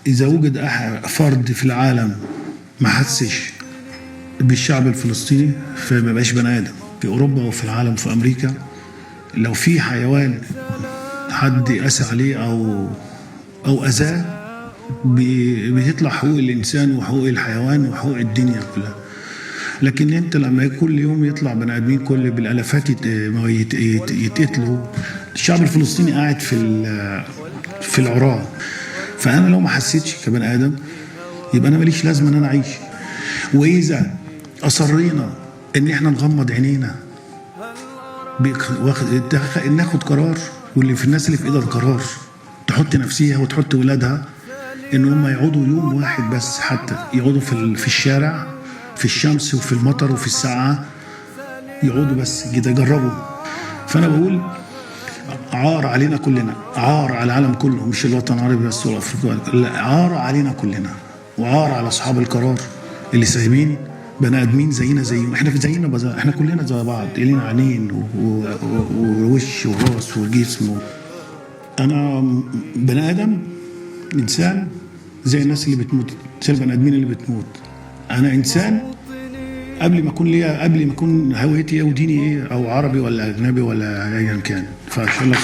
إذا وجد فرد في العالم ما حسش بالشعب الفلسطيني فما بقاش بني آدم. في أوروبا وفي العالم وفي أمريكا لو في حيوان حد قاسى عليه أو أذاه بتطلع حقوق الإنسان وحقوق الحيوان وحقوق الدنيا كلها. لكن أنت لما كل يوم يطلع بني آدمين كل بالآلافات يتقتلوا، الشعب الفلسطيني قاعد في العراة. فأنا لو ما حسيتش كبني آدم يبقى أنا ماليش لازمة إن أنا أعيش. وإذا أصرينا إن إحنا نغمض عينينا ناخد قرار، واللي في الناس اللي في إيدها القرار تحط نفسيها وتحط ولادها إن هم يقعدوا يوم واحد بس، حتى يقعدوا في الشارع في الشمس وفي المطر وفي الساعة، يقعدوا بس كده يجربوا. فأنا بقول عار علينا كلنا، عار على العالم كله، مش الوطن العربي بس ولا أفريقيا، لا عار علينا كلنا، وعار على أصحاب القرار اللي سايبين بني آدمين زينا زيهم. احنا احنا كلنا زي بعض، لينا عينين ووش وراس وجسم. أنا بني آدم، إنسان زي الناس اللي بتموت، زي البني آدمين اللي بتموت. أنا إنسان قبل ما أكون هويتي إيه وديني إيه، أو عربي ولا أجنبي ولا أيا كان. فإن شاء الله